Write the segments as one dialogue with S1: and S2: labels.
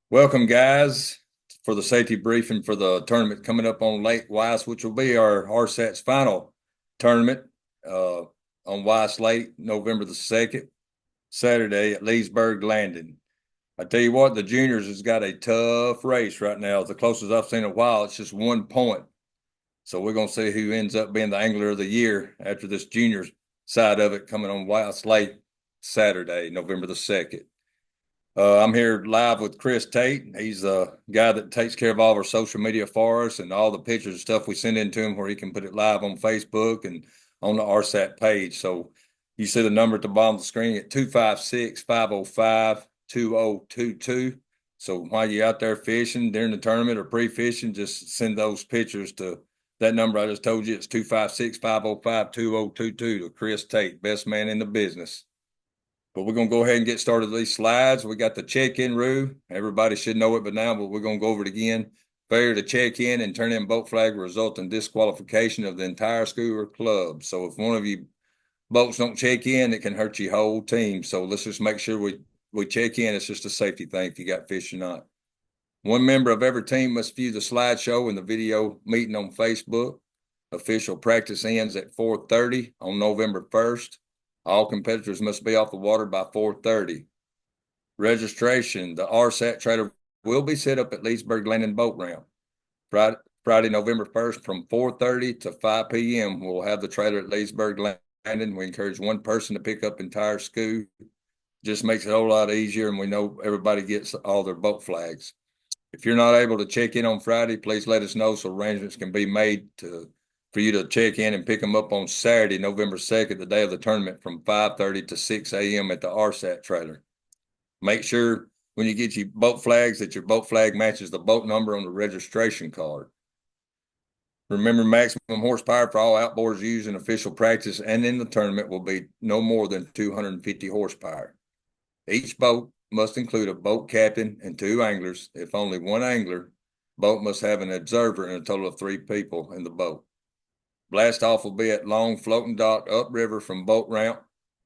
S1: Welcome, guys, for the safety briefing for the tournament coming up on Lake Weiss, which will be our RSAT's final tournament uh, on Weiss Lake, November the 2nd, Saturday at Leesburg Landing. I tell you what, the juniors has got a tough race right now. The closest I've seen in a while, it's just 1 point. So we're going to see who ends up being the angler of the year after this junior side of it coming on Weiss Lake Saturday, November the 2nd. I'm here live with Chris Tate. He's the guy that takes care of all of our social media for us and all the pictures and stuff we send in to him where he can put it live on Facebook and on the RSAT page. So you see the number at the bottom of the screen at 256-505-2022. So while you're out there fishing during the tournament or pre-fishing, just send those pictures to that number I just told you. It's 256-505-2022 to Chris Tate, best man in the business. But we're going to go ahead and get started with these slides. We got the check-in rule. Everybody should know it by now, but we're going to go over it again. Failure to check in and turn in boat flag will result in disqualification of the entire school or club. So if one of you boats don't check in, it can hurt your whole team. So let's just make sure we check in. It's just a safety thing if you got fish or not. One member of every team must view the slideshow and the video meeting on Facebook. Official practice ends at 4:30 on November 1st. All competitors must be off the water by 4:30. Registration, the RSAT trailer will be set up at Leesburg Landing Boat Ramp. Friday, November 1st from 4:30 to 5 p.m. We'll have the trailer at Leesburg Landing. We encourage one person to pick up entire school. Just makes it a whole lot easier, and we know everybody gets all their boat flags. If you're not able to check in on Friday, please let us know so arrangements can be made for you to check in and pick them up on Saturday, November 2nd, the day of the tournament from 5:30 to 6 a.m. at the RSAT trailer. Make sure when you get your boat flags that your boat flag matches the boat number on the registration card. Remember, maximum horsepower for all outboards used in official practice and in the tournament will be no more than 250 horsepower. Each boat must include a boat captain and 2 anglers. If only 1 angler, boat must have an observer and a total of 3 people in the boat. Blast off will be at long floating dock upriver from boat ramp.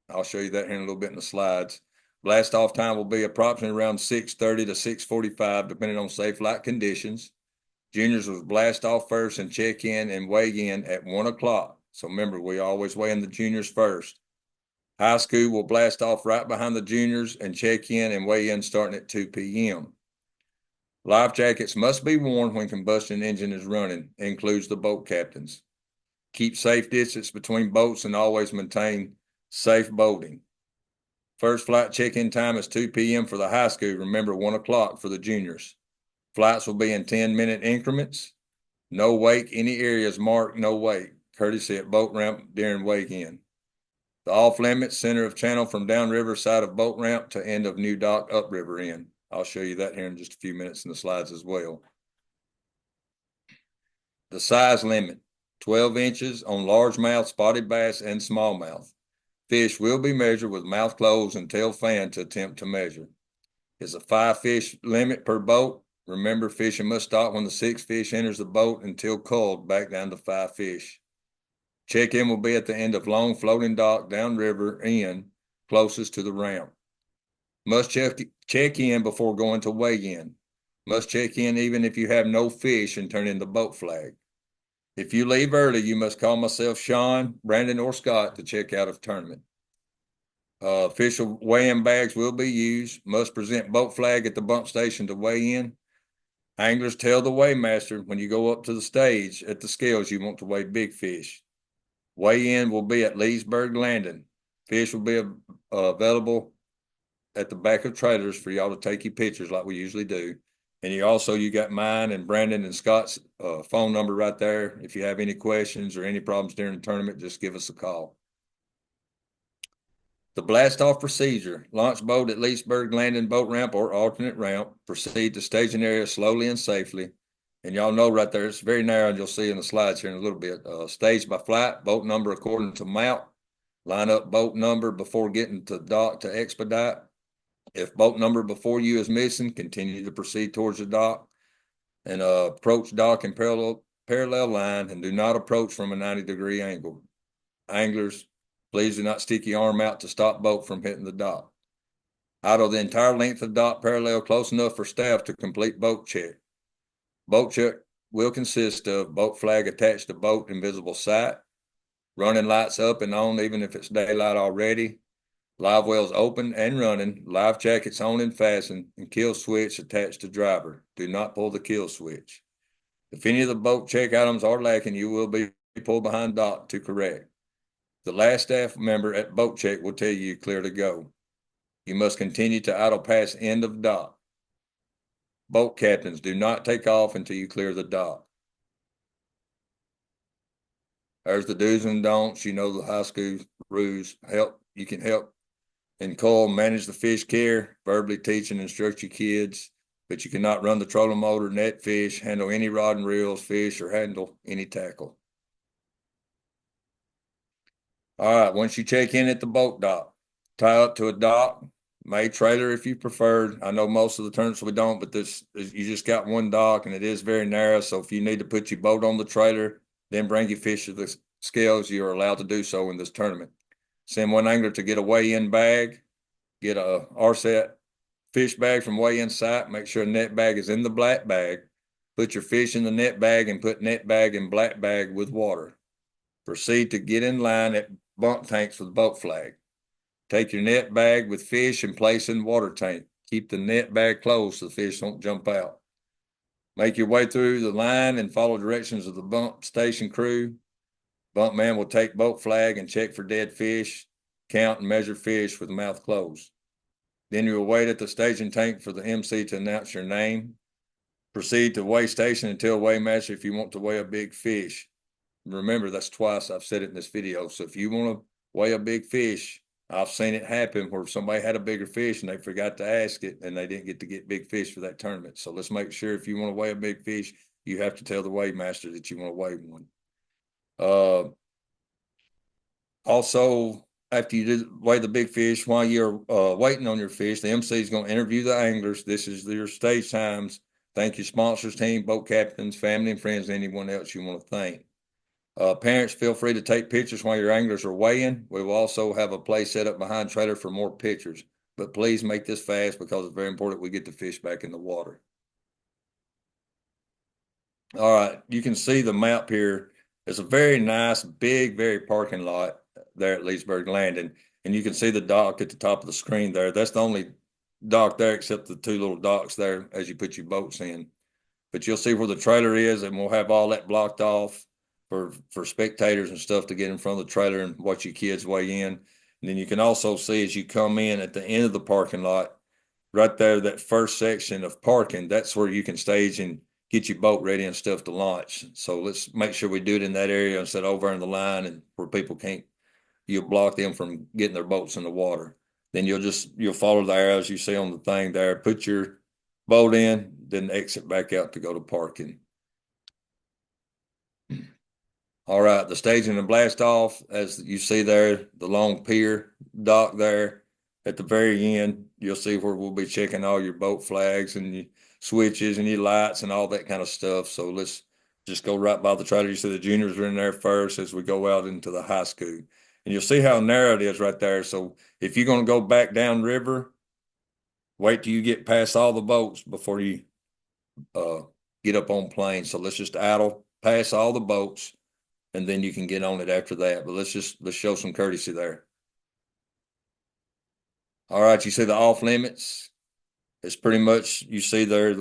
S1: I'll show you that here in a little bit in the slides. Blast off time will be approximately around 6:30 to 6:45, depending on safe light conditions. Juniors will blast off first and check in and weigh in at 1 o'clock. So remember, we always weigh in the juniors first. High school will blast off right behind the juniors and check in and weigh in starting at 2 p.m. Life jackets must be worn when combustion engine is running, includes the boat captains. Keep safe distance between boats and always maintain safe boating. First flight check-in time is 2 p.m. for the high school. Remember, 1 o'clock for the juniors. Flights will be in 10-minute increments. No wake. Any areas marked no wake. Courtesy at boat ramp during wake-in. The off-limits center of channel from downriver side of boat ramp to end of new dock upriver end. I'll show you that here in just a few minutes in the slides as well. The size limit, 12 inches on largemouth, spotted bass, and smallmouth. Fish will be measured with mouth closed and tail fanned to attempt to measure. It's a 5 fish limit per boat. Remember, fishing must stop when the 6th fish enters the boat until culled back down to 5 fish. Check-in will be at the end of long floating dock downriver end, closest to the ramp. Must check in before going to weigh in. Must check in even if you have no fish and turn in the boat flag. If you leave early, you must call myself, Sean, Brandon, or Scott to check out of tournament. Official weigh-in bags will be used. Must present boat flag at the bump station to weigh in. Anglers tell the weighmaster when you go up to the stage at the scales you want to weigh big fish. Weigh-in will be at Leesburg Landing. Fish will be available at the back of trailers for y'all to take your pictures like we usually do. And you got mine and Brandon and Scott's phone number right there. If you have any questions or any problems during the tournament, just give us a call. The blast off procedure, launch boat at Leesburg Landing boat ramp or alternate ramp, proceed to staging area slowly and safely. And y'all know right there, it's very narrow, and you'll see in the slides here in a little bit. Stage by flight, boat number according to mount. Line up boat number before getting to dock to expedite. If boat number before you is missing, continue to proceed towards the dock and approach dock in parallel line and do not approach from a 90-degree angle. Anglers, please do not stick your arm out to stop boat from hitting the dock. Idle the entire length of dock parallel close enough for staff to complete boat check. Boat check will consist of boat flag attached to boat in visible sight, running lights up and on even if it's daylight already, live wells open and running, life jackets on and fastened, and kill switch attached to driver. Do not pull the kill switch. If any of the boat check items are lacking, you will be pulled behind dock to correct. The last staff member at boat check will tell you clear to go. You must continue to idle past end of dock. Boat captains, do not take off until you clear the dock. There's the do's and don'ts. You know the high school rules. You can help and Cole manage the fish care, verbally teach and instruct your kids, but you cannot run the trolling motor, net fish, handle any rod and reels, fish, or handle any tackle. All right, once you check in at the boat dock, tie up to a dock, made trailer if you preferred. I know most of the tournaments we don't, but this you just got one dock and it is very narrow. So if you need to put your boat on the trailer, then bring your fish to the scales, you are allowed to do so in this tournament. Send one angler to get a weigh-in bag, get a RSET fish bag from weigh-in site, make sure the net bag is in the black bag. Put your fish in the net bag and put net bag in black bag with water. Proceed to get in line at bunk tanks with boat flag. Take your net bag with fish and place in water tank. Keep the net bag closed so the fish don't jump out. Make your way through the line and follow directions of the bump station crew. Bump man will take boat flag and check for dead fish, count and measure fish with mouth closed. Then you will wait at the staging tank for the MC to announce your name. Proceed to weigh station and tell weighmaster if you want to weigh a big fish. Remember, that's twice I've said it in this video. So if you want to weigh a big fish, I've seen it happen where somebody had a bigger fish and they forgot to ask it and they didn't get to get big fish for that tournament. So let's make sure if you want to weigh a big fish, you have to tell the weighmaster that you want to weigh one. Also, after you weigh the big fish, while you're waiting on your fish, the MC is going to interview the anglers. This is your stage times. Thank your sponsors, team, boat captains, family and friends, and anyone else you want to thank. Parents, feel free to take pictures while your anglers are weighing. We will also have a place set up behind trailer for more pictures. But please make this fast because it's very important we get the fish back in the water. All right, you can see the map here. It's a very nice, big, very parking lot there at Leesburg Landing. And you can see the dock at the top of the screen there. That's the only dock there except the two little docks there as you put your boats in. But you'll see where the trailer is, and we'll have all that blocked off for spectators and stuff to get in front of the trailer and watch your kids weigh in. And then you can also see as you come in at the end of the parking lot, right there, that first section of parking, that's where you can stage and get your boat ready and stuff to launch. So let's make sure we do it in that area instead of over in the line and where people can't, you'll block them from getting their boats in the water. Then you'll follow the arrows you see on the thing there, put your boat in, then exit back out to go to parking. All right, the staging and blast off, as you see there, the long pier dock there at the very end, you'll see where we'll be checking all your boat flags and your switches and your lights and all that kind of stuff. So let's just go right by the trailer. You see the juniors are in there first as we go out into the high school. And you'll see how narrow it is right there. So if you're going to go back down river, wait till you get past all the boats before you get up on plane. So let's just idle past all the boats, and then you can get on it after that. But let's show some courtesy there. All right, you see the off limits. It's pretty much, you see there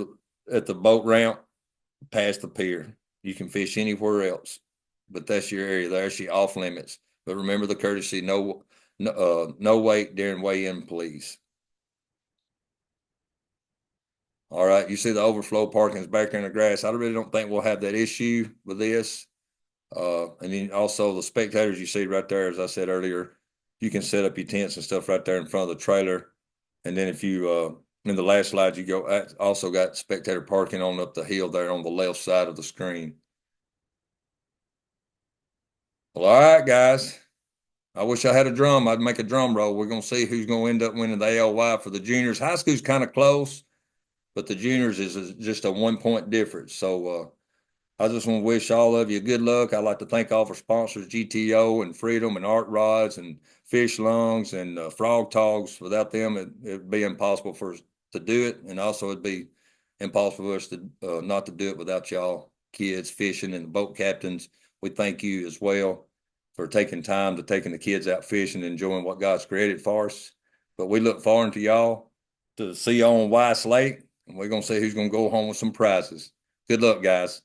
S1: at the boat ramp past the pier. You can fish anywhere else, but that's your area. There's your off limits. But remember the courtesy, no wait during weigh-in, please. All right, you see the overflow parking is back there in the grass. I really don't think we'll have that issue with this. And then also the spectators you see right there, as I said earlier, you can set up your tents and stuff right there in front of the trailer. And then if you, in the last slide, you go, also got spectator parking on up the hill there on the left side of the screen. Well, all right, guys. I wish I had a drum. I'd make a drum roll. We're going to see who's going to end up winning the ALY for the juniors. High school's kind of close, but the juniors is just a 1 point difference. So I just want to wish all of you good luck. I'd like to thank all of our sponsors, GTO and Freedom and Art Rods and Fish Lungs and Frog Togs. Without them, it'd be impossible for us to do it. And also it'd be impossible for us to not to do it without y'all kids fishing and the boat captains. We thank you as well for taking time to taking the kids out fishing and enjoying what God's created for us. But we look forward to y'all to see y'all on Weiss Lake, and we're going to see who's going to go home with some prizes. Good luck, guys.